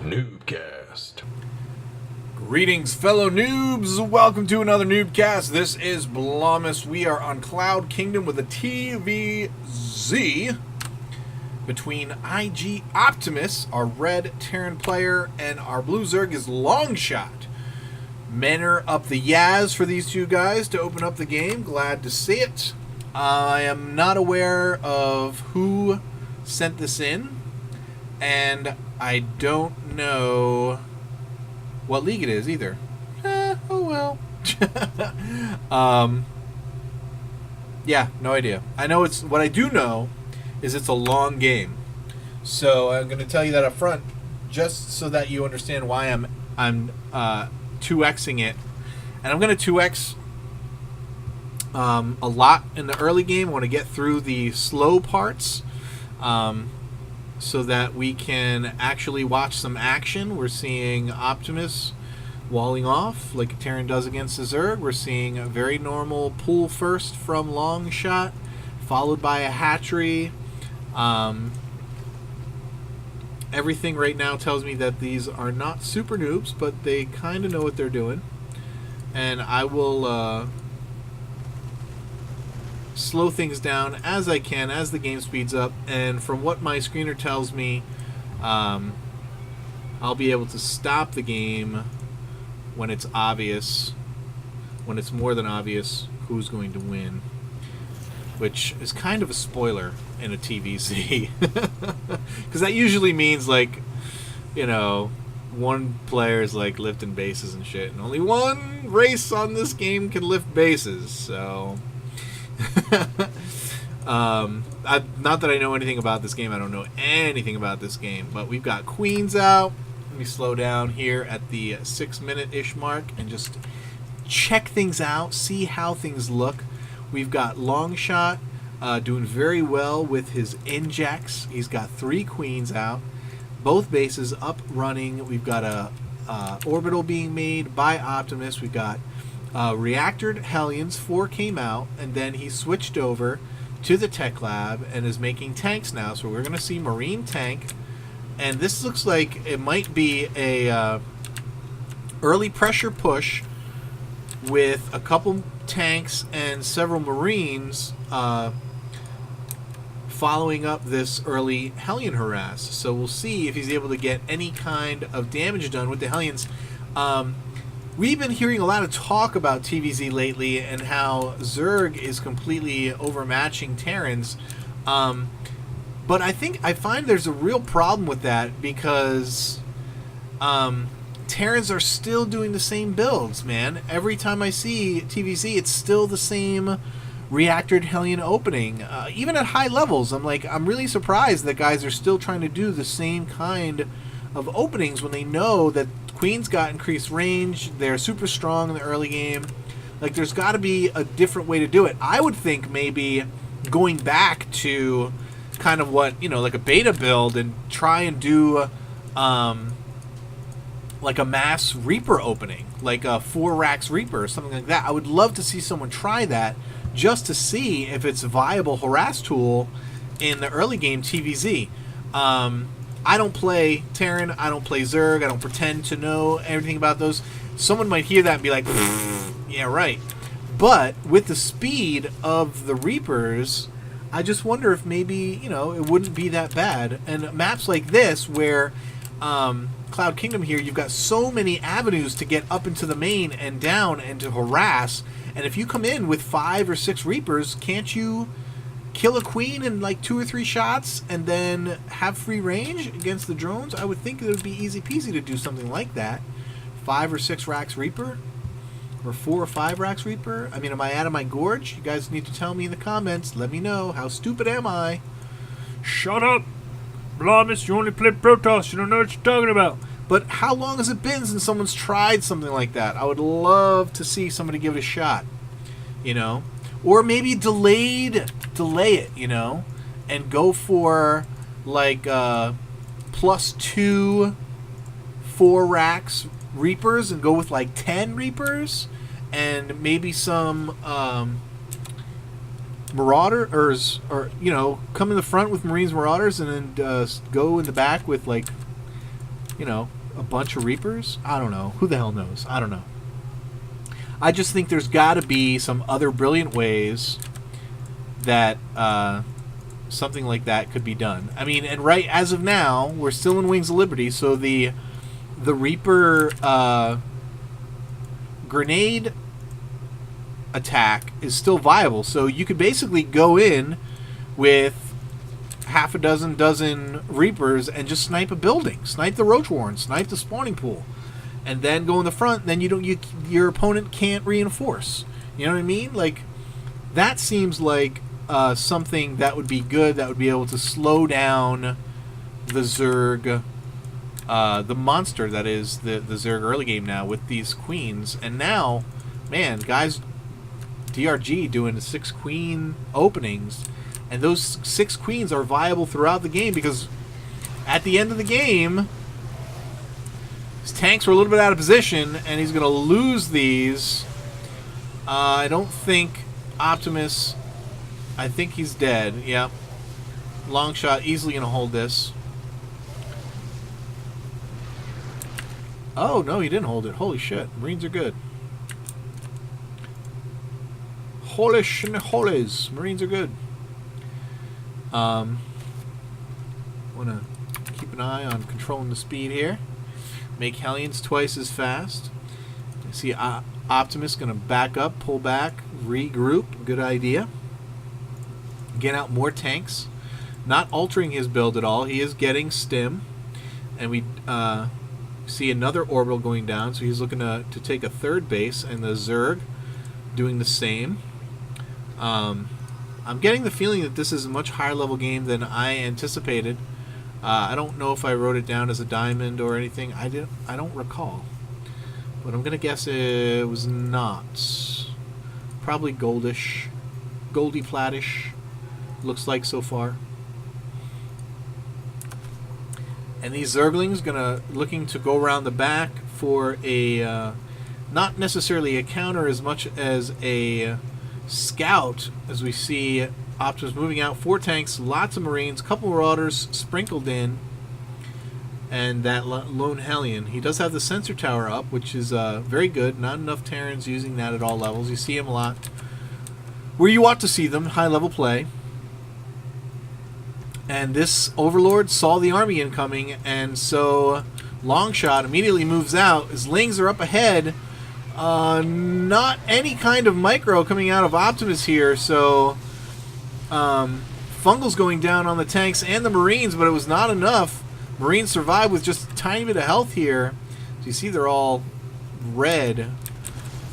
NuubCast. Greetings, fellow noobs. Welcome to another NuubCast. This is Blomus. We are on Cloud Kingdom with a TvZ between IG Optimus, our red Terran player, and our blue Zerg is Longshot. Men are up the Yaz for these two guys to open up the game. Glad to see it. I am not aware of who sent this in, and I don't know what league it is either. Oh well. Yeah, no idea. I know it's what I do know is it's a long game. So I'm going to tell you that up front, just so that you understand why I'm 2xing it, and I'm going to 2x a lot in the early game. I want to get through the slow parts, so that we can actually watch some action. We're seeing Optimus walling off like a Terran does against the Zerg. We're seeing a very normal pull first from Longshot, followed by a hatchery. Everything right now tells me that these are not super noobs, but they kind of know what they're doing. And I will slow things down as I can as the game speeds up, and from what my screener tells me, I'll be able to stop the game when it's obvious, when it's more than obvious who's going to win, which is kind of a spoiler in a TvZ, because that usually means, like, you know, one player is like lifting bases and shit, and only one race on this game can lift bases, so not that I know anything about this game. I don't know anything about this game, but we've got queens out. Let me slow down here at the 6-minute-ish mark and just check things out, see how things look. We've got Longshot doing very well with his injects. He's got 3 queens out, both bases up running. We've got a orbital being made by Optimus. We've got reactored Hellions. 4 came out, and then he switched over to the tech lab and is making tanks now. So we're going to see Marine tank, and this looks like it might be a early pressure push with a couple tanks and several Marines following up this early Hellion harass. So we'll see if he's able to get any kind of damage done with the Hellions. We've been hearing a lot of talk about TvZ lately and how Zerg is completely overmatching Terrans. But I find there's a real problem with that, because Terrans are still doing the same builds, man. Every time I see TvZ, it's still the same reactored Hellion opening. Even at high levels, I'm really surprised that guys are still trying to do the same kind of openings when they know that Queen's got increased range. They're super strong in the early game. Like, there's got to be a different way to do it. I would think maybe going back to kind of what, you know, like a beta build, and try and do like a mass Reaper opening, like a 4 racks Reaper or something like that. I would love to see someone try that, just to see if it's a viable harass tool in the early game TvZ. I don't play Terran, I don't play Zerg, I don't pretend to know everything about those. Someone might hear that and be like, yeah, right. But with the speed of the Reapers, I just wonder if maybe, you know, it wouldn't be that bad. And maps like this, where Cloud Kingdom here, you've got so many avenues to get up into the main and down and to harass. And if you come in with 5 or 6 Reapers, can't you kill a queen in like 2 or 3 shots and then have free range against the drones? I would think it would be easy peasy to do something like that. 5 or 6 racks Reaper, or 4 or 5 racks Reaper. I mean, am I out of my gorge? You guys need to tell me in the comments. Let me know. How stupid am I? Shut up, Blomus. You only play Protoss. You don't know what you're talking about. But how long has it been since someone's tried something like that? I would love to see somebody give it a shot, you know? Or maybe delay it, you know, and go for like +2 4 racks Reapers, and go with like 10 Reapers, and maybe some Marauders, or, you know, come in the front with Marines, Marauders, and then go in the back with like you know, a bunch of Reapers. I don't know. Who the hell knows? I don't know. I just think there's got to be some other brilliant ways that something like that could be done. I mean, and right as of now, we're still in Wings of Liberty, so the Reaper grenade attack is still viable. So you could basically go in with half a dozen Reapers and just snipe a building, snipe the Roach Warren, snipe the spawning pool, and then go in the front. Then your opponent can't reinforce. You know what I mean? Like, that seems like something that would be good. That would be able to slow down the Zerg, the monster that is the Zerg early game now with these queens. And now, man, guys, DRG doing 6 queen openings. And those 6 queens are viable throughout the game because at the end of the game, his tanks were a little bit out of position, and he's going to lose these. I don't think Optimus... I think he's dead. Yep. Long shot, easily going to hold this. Oh, no, he didn't hold it. Holy shit. Marines are good. Holy holies. Marines are good. Want to keep an eye on controlling the speed here. Make Hellions twice as fast. You see Optimus going to back up, pull back, regroup. Good idea. Get out more tanks. Not altering his build at all. He is getting stim. And we see another orbital going down. So he's looking to take a third base. And the Zerg doing the same. I'm getting the feeling that this is a much higher level game than I anticipated. I don't know if I wrote it down as a diamond or anything. I don't recall. But I'm going to guess it was not. Probably goldish. Goldy flattish. Looks like so far. And these Zerglings looking to go around the back for a not necessarily a counter as much as a scout, as we see Optimus moving out. 4 tanks, lots of Marines, couple Marauders sprinkled in, and that lone Hellion. He does have the sensor tower up, which is very good. Not enough Terrans using that at all levels. You see him a lot where you ought to see them, high level play. And this Overlord saw the army incoming, and so Longshot immediately moves out. His Lings are up ahead. Not any kind of micro coming out of Optimus here, so Fungal's going down on the tanks and the Marines, but it was not enough. Marines survived with just a tiny bit of health here. So you see they're all red,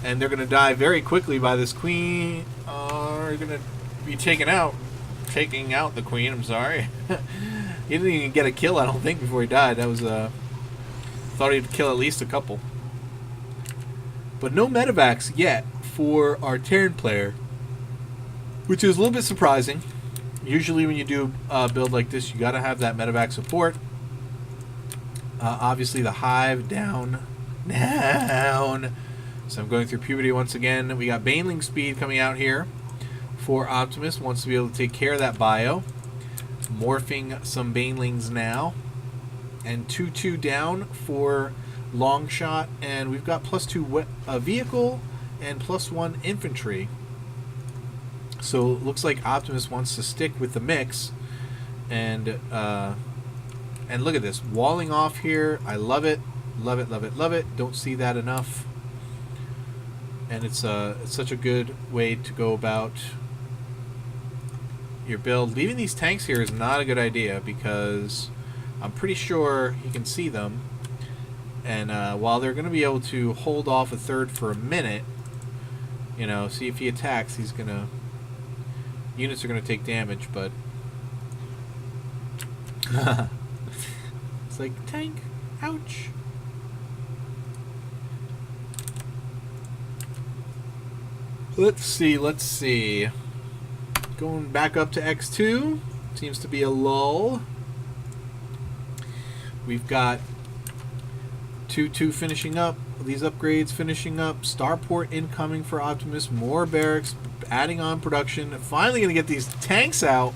and they're going to die very quickly by this Queen. Are going to be taking out the Queen, I'm sorry. He didn't even get a kill, I don't think, before he died. That was, thought he'd kill at least a couple. But no medevacs yet for our Terran player, which is a little bit surprising. Usually when you do a build like this, you got to have that medevac support. Obviously the Hive down. So I'm going through puberty once again. We got Baneling speed coming out here for Optimus. Wants to be able to take care of that bio. Morphing some Banelings now. And 2-2 down for Longshot, and we've got +2 vehicle and +1 infantry. So it looks like Optimus wants to stick with the mix, and look at this, walling off here. I love it, love it, love it, love it. Don't see that enough, and it's such a good way to go about your build. Leaving these tanks here is not a good idea because I'm pretty sure he can see them. And while they're going to be able to hold off a third for a minute, you know, see if he attacks, he's going to... Units are going to take damage, but... It's like, tank, ouch. Let's see. Going back up to X2. Seems to be a lull. We've got 2-2 finishing up. These upgrades finishing up. Starport incoming for Optimus. More barracks. Adding on production. Finally going to get these tanks out.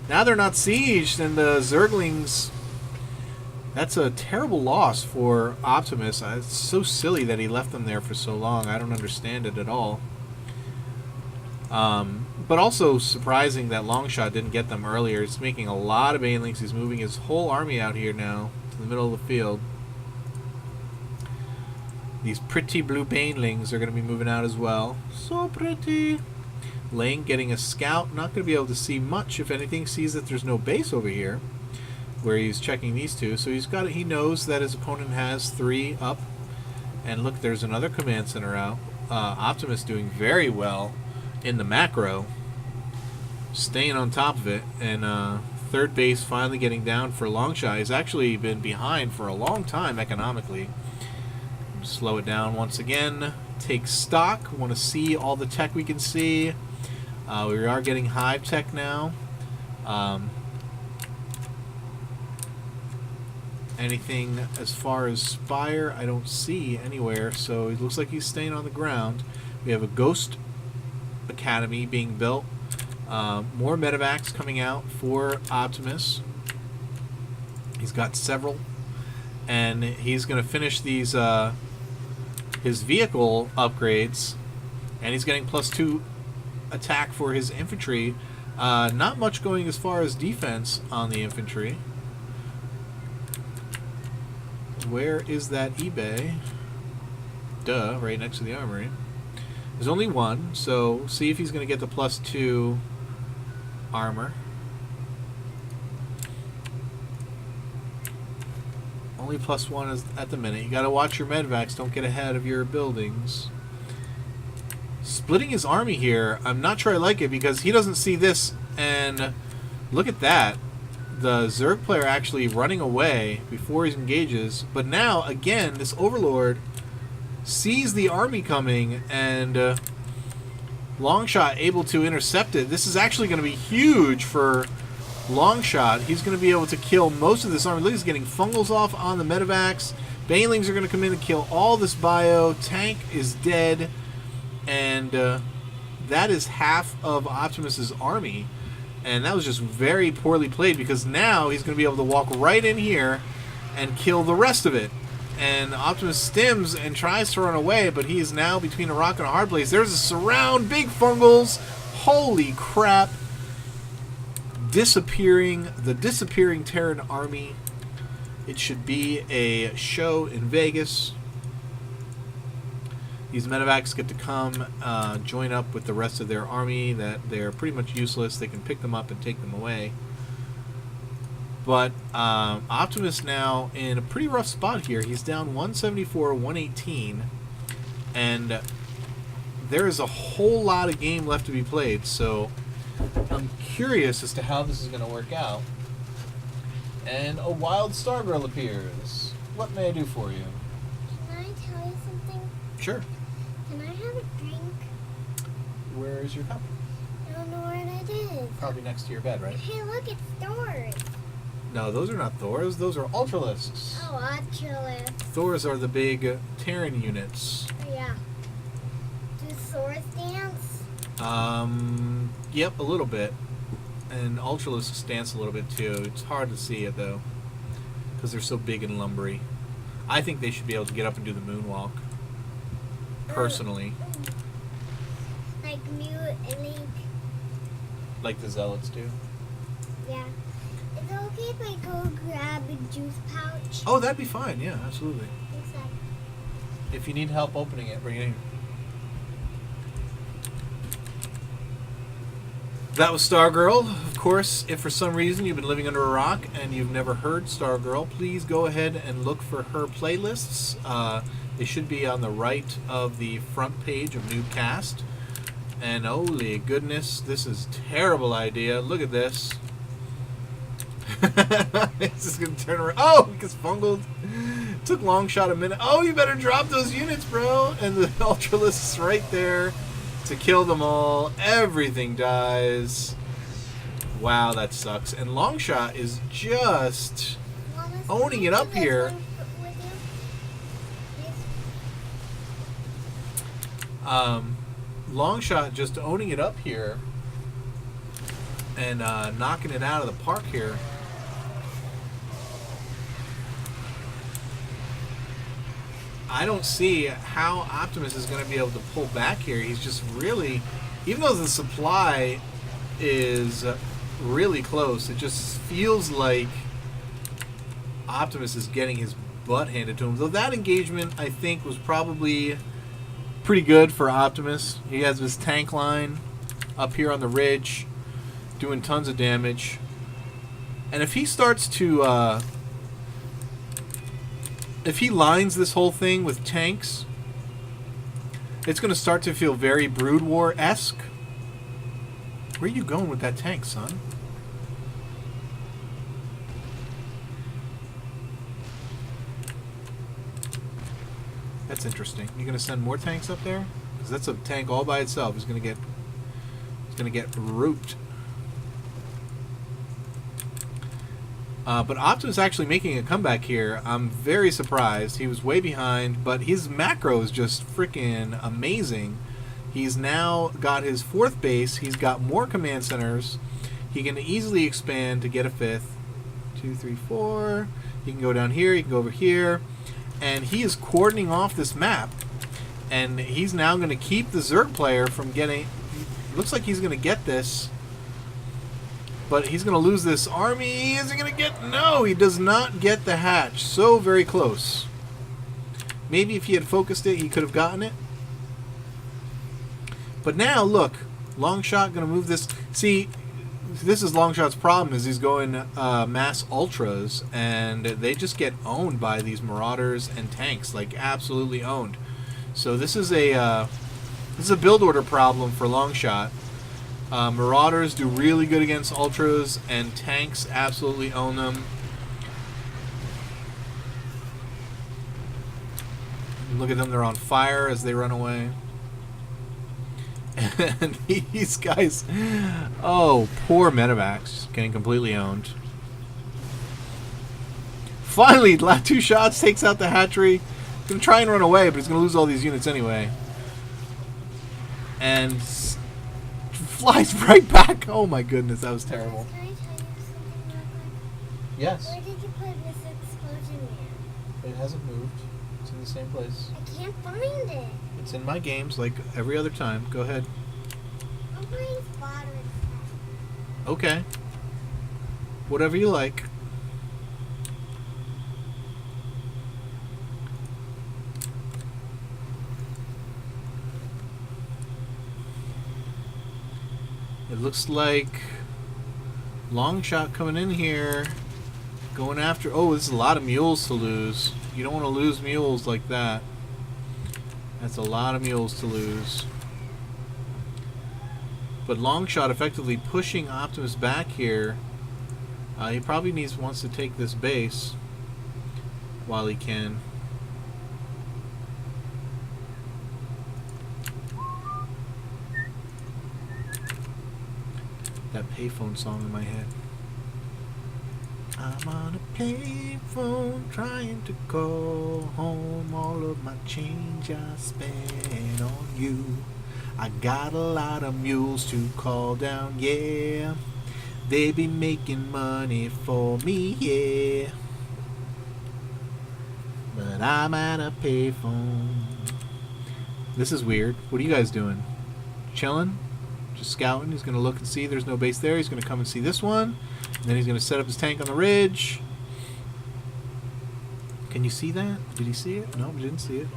Now they're not sieged, and the Zerglings That's a terrible loss for Optimus. It's so silly that he left them there for so long. I don't understand it at all. But also surprising that Longshot didn't get them earlier. He's making a lot of banelings. He's moving his whole army out here now to the middle of the field. These pretty blue banelings are going to be moving out as well. So pretty. Lane getting a scout. Not going to be able to see much. If anything, sees that there's no base over here where he's checking these two. So he knows that his opponent has 3 up. And look, there's another command center out. Optimus doing very well in the macro, staying on top of it, and third base finally getting down for Longshot. He's actually been behind for a long time economically. Slow it down once again, take stock, want to see all the tech we can see. We are getting hive tech now. Anything as far as Spire, I don't see anywhere, so it looks like he's staying on the ground. We have a Ghost Academy being built. More medevacs coming out for Optimus. He's got several, and he's going to finish these his vehicle upgrades, and he's getting +2 attack for his infantry. Not much going as far as defense on the infantry. Where is that eBay? Duh, right next to the armory. There's only one, so see if he's going to get the +2 armor. Only +1 is at the minute. You got to watch your medvacs. Don't get ahead of your buildings. Splitting his army here, I'm not sure I like it because he doesn't see this. And look at that. The Zerg player actually running away before he engages. But now, again, this Overlord sees the army coming, and Longshot able to intercept it. This is actually going to be huge for Longshot. He's going to be able to kill most of this army. Look, he's getting fungals off on the medevacs. Banelings are going to come in and kill all this bio. Tank is dead, and that is half of Optimus's army. And that was just very poorly played, because now he's going to be able to walk right in here and kill the rest of it. And Optimus stims and tries to run away, but he is now between a rock and a hard place. There's a surround, big fungals. Holy crap. The disappearing Terran army. It should be a show in Vegas. These medevacs get to come join up with the rest of their army. That they're pretty much useless. They can pick them up and take them away. But Optimus now in a pretty rough spot here. He's down 174, 118. And there is a whole lot of game left to be played. So I'm curious as to how this is going to work out. And a wild Stargirl appears. What may I do for you? Can I tell you something? Sure. Can I have a drink? Where is your cup? I don't know where it is. Probably next to your bed, right? Hey, look, it's Thor's. No, those are not Thors. Those are Ultralisks. Oh, Ultralisk. Thors are the big Terran units. Oh, yeah. Do Thors dance? Yep, a little bit. And Ultralisks dance a little bit too. It's hard to see it though, because they're so big and lumbery. I think they should be able to get up and do the moonwalk. Personally. Like Mew and Link. Like the Zealots do. Yeah. Is it okay if I go grab a juice pouch? Oh, that'd be fine. Yeah, absolutely. Thanks, Dad. If you need help opening it, bring it in. That was Stargirl. Of course, if for some reason you've been living under a rock and you've never heard Stargirl, please go ahead and look for her playlists. They should be on the right of the front page of NuubCast. And holy goodness, this is a terrible idea. Look at this. It's just going to turn around. Oh, he gets fungled. Took Longshot a minute. Oh, you better drop those units, bro. And the Ultralisks right there to kill them all. Everything dies. Wow, that sucks. And Longshot is just Mama, owning it up can I do here. this one with you? Longshot just owning it up here and knocking it out of the park here. I don't see how Optimus is going to be able to pull back here. He's just really, even though the supply is really close, it just feels like Optimus is getting his butt handed to him. Though that engagement, I think, was probably pretty good for Optimus. He has his tank line up here on the ridge, doing tons of damage. And if he starts to, if he lines this whole thing with tanks, it's going to start to feel very Brood War-esque. Where are you going with that tank, son? That's interesting. You going to send more tanks up there? Because that's a tank all by itself. It's going to get rooped. But Optimus actually making a comeback here. I'm very surprised. He was way behind, but his macro is just freaking amazing. He's now got his 4th base. He's got more command centers. He can easily expand to get a 5th. 2, 3, 4. He can go down here. He can go over here. And he is cordoning off this map. And he's now going to keep the Zerg player from getting... Looks like he's going to get this. But he's going to lose this army. Is he going to get... No, he does not get the hatch. So very close. Maybe if he had focused it, he could have gotten it. But now, look. Longshot going to move this... See, this is Longshot's problem, is he's going mass ultras, and they just get owned by these marauders and tanks. Like, absolutely owned. So this is a build order problem for Longshot. Marauders do really good against ultras, and tanks absolutely own them. Look at them, they're on fire as they run away. And these guys, oh, poor Medivacs, getting completely owned. Finally, last 2 shots, takes out the hatchery. He's going to try and run away, but he's going to lose all these units anyway. And flies right back. Oh my goodness, that was terrible. Can I tell you something real quick? Yes. Where did you put this explosion here? It hasn't moved. It's in the same place. I can't find it. It's in my games like every other time. Go ahead. I'm playing spotter instead. Okay. Whatever you like. It looks like Longshot coming in here, going after... Oh, there's a lot of mules to lose. You don't want to lose mules like that. That's a lot of mules to lose. But Longshot effectively pushing Optimus back here. He probably wants to take this base while he can. That payphone song in my head. I'm on a payphone trying to call home. All of my change I spent on you. I got a lot of mules to call down, yeah. They be making money for me, yeah. But I'm at a payphone. This is weird. What are you guys doing? Chilling? Just scouting? He's going to look and see there's no base there. He's going to come and see this one. And then he's going to set up his tank on the ridge. Can you see that? Did he see it? No, he didn't see it.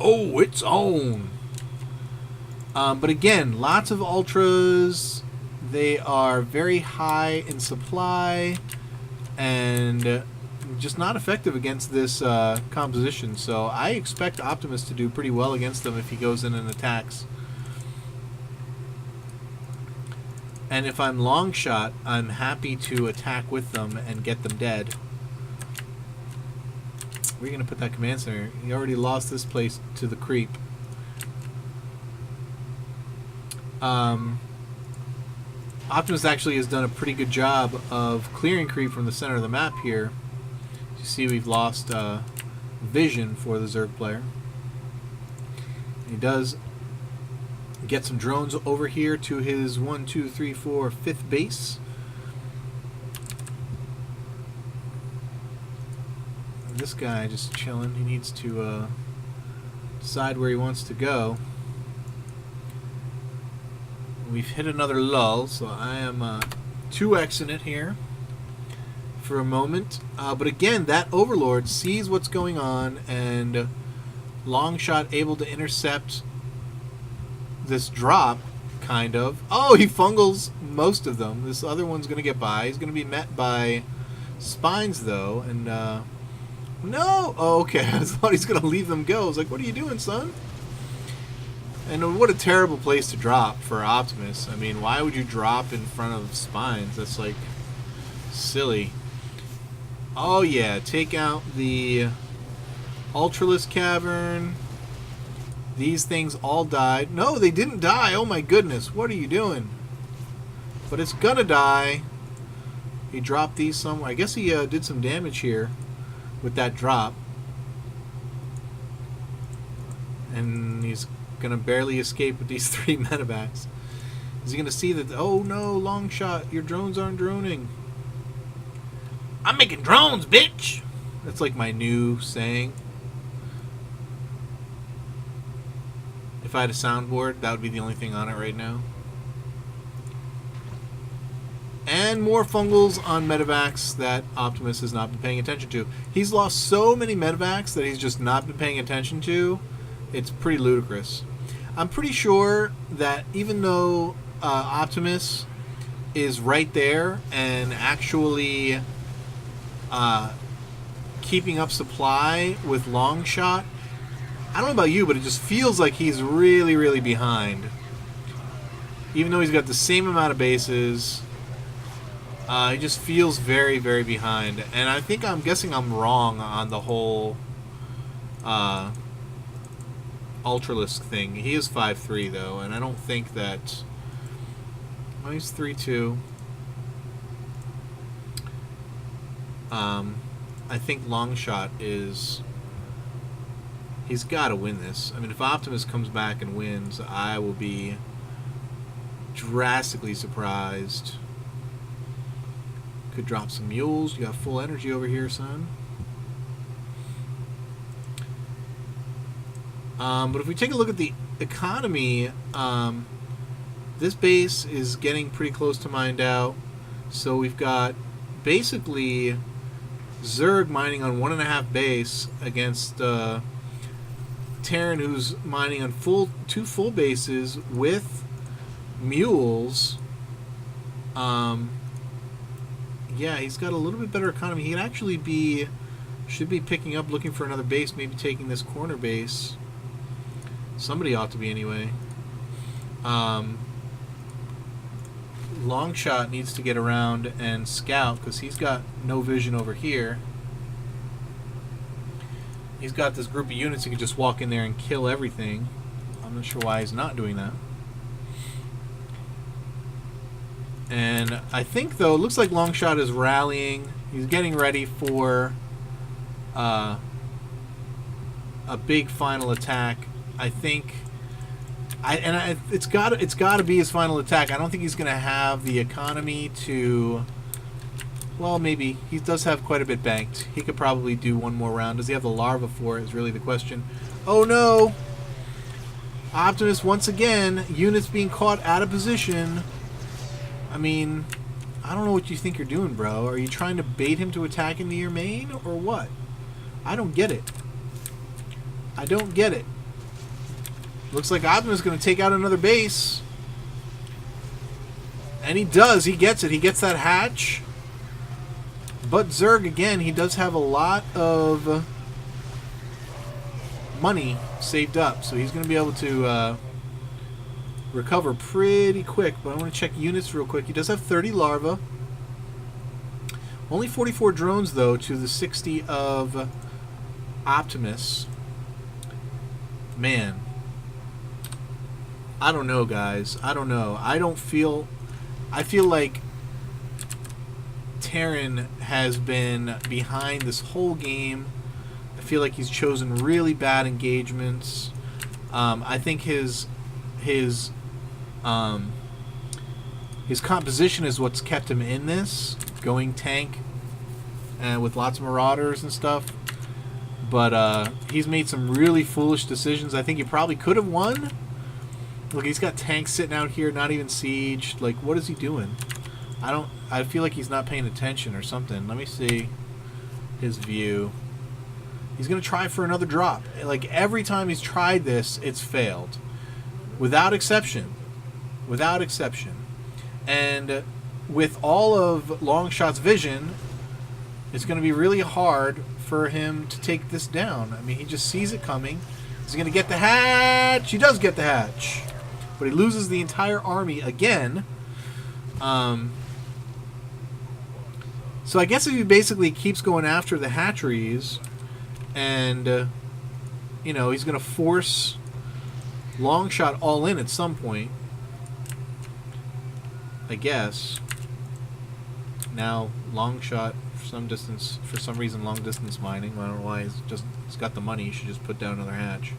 Oh, it's on! But again, lots of ultras. They are very high in supply and just not effective against this composition. So I expect Optimus to do pretty well against them if he goes in and attacks. And if I'm Longshot, I'm happy to attack with them and get them dead. Where are you going to put that command center? He already lost this place to the creep. Optimus actually has done a pretty good job of clearing creep from the center of the map here. You see we've lost vision for the Zerg player. He does get some drones over here to his 1, 2, 3, 4, 5th base. this guy just chilling. He needs to decide where he wants to go. We've hit another lull, so I am 2xing it here for a moment. But again, that Overlord sees what's going on, and Longshot able to intercept this drop, kind of. Oh, he fungles most of them. This other one's going to get by. He's going to be met by Spines, though, and no! Oh, okay. I thought he's going to leave them go. I was like, what are you doing, son? And what a terrible place to drop for Optimus. I mean, why would you drop in front of Spines? That's, like, silly. Oh, yeah. Take out the Ultralisk Cavern. These things all died. No, they didn't die. Oh, my goodness. What are you doing? But it's going to die. He dropped these somewhere. I guess he did some damage here with that drop. And he's going to barely escape with these 3 medevacs. Is he going to see that? Oh no, Longshot, your drones aren't droning. I'm making drones, bitch! That's like my new saying. If I had a soundboard, that would be the only thing on it right now. And more fungals on medevacs that Optimus has not been paying attention to. He's lost so many medevacs that he's just not been paying attention to. It's pretty ludicrous. I'm pretty sure that even though Optimus is right there and actually keeping up supply with Longshot, I don't know about you, but it just feels like he's really, really behind. Even though he's got the same amount of bases, he just feels very, very behind. And I'm guessing I'm wrong on the whole Ultralisk thing. He is 5'3", though, and I don't think that... Well, he's 3'2". I think Longshot is... He's got to win this. I mean, if Optimus comes back and wins, I will be drastically surprised. Could drop some mules. You have full energy over here, son. But if we take a look at the economy, this base is getting pretty close to mined out. So we've got basically Zerg mining on 1.5 base against Terran, who's mining on 2 full bases with mules. Yeah, he's got a little bit better economy. He can actually should be picking up, looking for another base, maybe taking this corner base. Somebody ought to be anyway. Longshot needs to get around and scout because he's got no vision over here. He's got this group of units he can just walk in there and kill everything. I'm not sure why he's not doing that. And I think, though, it looks like Longshot is rallying. He's getting ready for a big final attack. I think, it's got to be his final attack. I don't think he's going to have the economy to. Well, maybe he does have quite a bit banked. He could probably do one more round. Does he have the larva for it? Is really the question. Oh no! Optimus once again. Units being caught out of position. I mean, I don't know what you think you're doing, bro. Are you trying to bait him to attack into your main or what? I don't get it. I don't get it. Looks like Optimus is going to take out another base. And he does. He gets it. He gets that hatch. But Zerg, again, he does have a lot of money saved up. So he's going to be able to recover pretty quick. But I want to check units real quick. He does have 30 larvae. Only 44 drones, though, to the 60 of Optimus. Man. I don't know, guys. I don't know. I feel like Terran has been behind this whole game. I feel like he's chosen really bad engagements. I think his composition is what's kept him in this, going tank and with lots of marauders and stuff. But he's made some really foolish decisions. I think he probably could have won. Look, he's got tanks sitting out here, not even sieged. Like, what is he doing? I feel like he's not paying attention or something. Let me see his view. He's going to try for another drop. Like, every time he's tried this, it's failed. Without exception. Without exception. And with all of Longshot's vision, it's going to be really hard for him to take this down. I mean, he just sees it coming. Is he going to get the hatch? He does get the hatch. But he loses the entire army again. So I guess if he basically keeps going after the hatcheries, and, you know, he's going to force Longshot all in at some point, I guess. Now, Longshot, for some reason, long distance mining. I don't know why. He's got the money. He should just put down another hatch.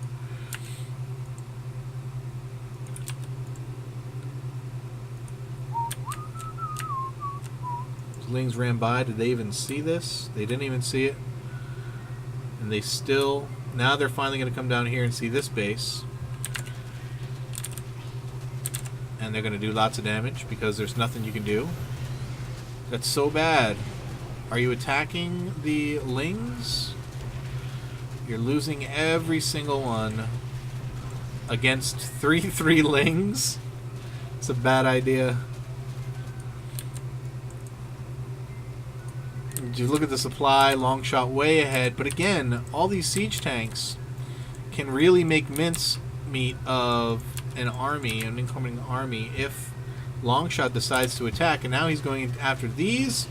Lings ran by. Did they even see this? They didn't even see it. And they still... Now they're finally going to come down here and see this base. And they're going to do lots of damage because there's nothing you can do. That's so bad. Are you attacking the Lings? You're losing every single one against 3-3 Lings. It's a bad idea. You look at the supply, Longshot way ahead, but again, all these siege tanks can really make mincemeat of an army, an incoming army, if Longshot decides to attack. And now he's going after these.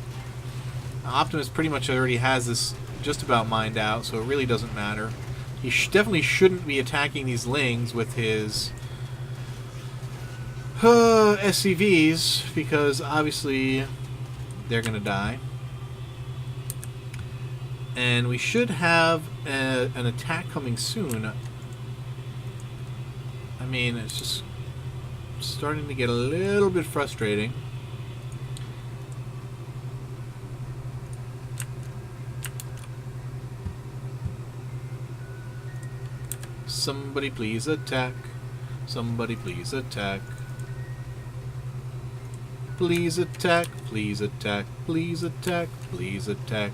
Optimus pretty much already has this just about mined out, so it really doesn't matter. He definitely shouldn't be attacking these Lings with his SCVs, because obviously they're going to die. And we should have an attack coming soon. I mean, it's just starting to get a little bit frustrating. Somebody please attack. Somebody please attack. Please attack. Please attack. Please attack. Please attack.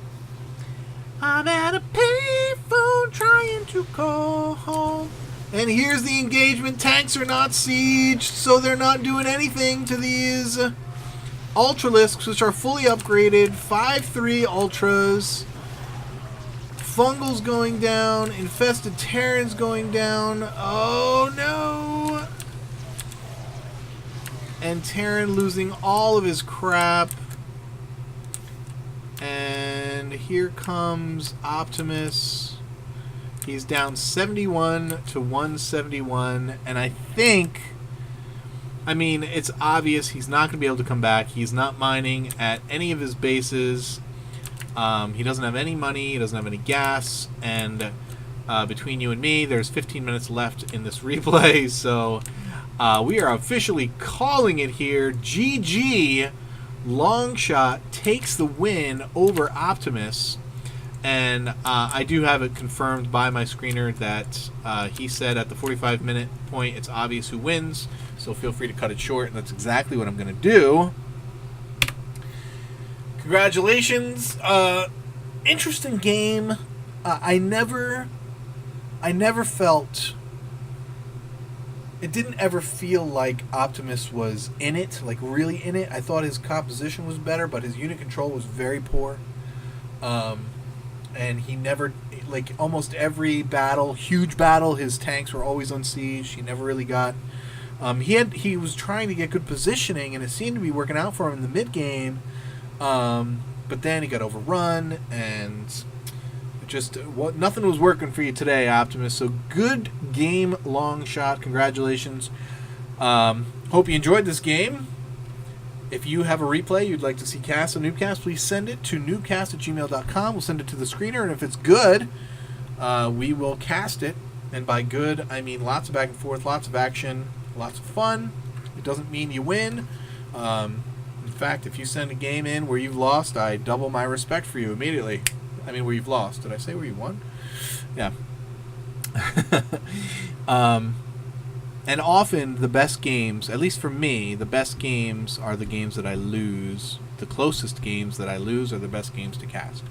I'm at a payphone trying to call home. And here's the engagement. Tanks are not sieged, so they're not doing anything to these Ultralisks, which are fully upgraded. 5-3 Ultras. Fungal's going down. Infested Terran's going down. Oh no! And Terran losing all of his crap. And here comes Optimus. He's down 71 to 171. And I think, I mean, it's obvious he's not going to be able to come back. He's not mining at any of his bases. He doesn't have any money. He doesn't have any gas. And between you and me, there's 15 minutes left in this replay. So we are officially calling it here. GG. Longshot takes the win over Optimus, and I do have it confirmed by my screener that he said at the 45-minute point it's obvious who wins, so feel free to cut it short, and that's exactly what I'm going to do. Congratulations. Interesting game. I never felt... It didn't ever feel like Optimus was in it, like really in it. I thought his composition was better, but his unit control was very poor. And he never, like almost every battle, huge battle, his tanks were always unsieged. He never really got... He was trying to get good positioning, and it seemed to be working out for him in the mid-game. But then he got overrun, and... nothing was working for you today, Optimus. So good game, Longshot. Congratulations. Hope you enjoyed this game. If you have a replay you'd like to see cast on NuubCast, please send it to nuubcast@gmail.com. We'll send it to the screener, and if it's good, we will cast it. And by good, I mean lots of back and forth, lots of action, lots of fun. It doesn't mean you win. In fact, if you send a game in where you've lost, I double my respect for you immediately. I mean, where you've lost. Did I say where you won? Yeah. And often the best games, at least for me, the best games are the games that I lose. The closest games that I lose are the best games to cast.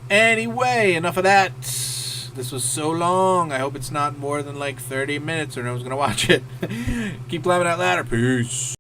Anyway, enough of that. This was so long. I hope it's not more than like 30 minutes or no one's going to watch it. Keep climbing out ladder. Peace.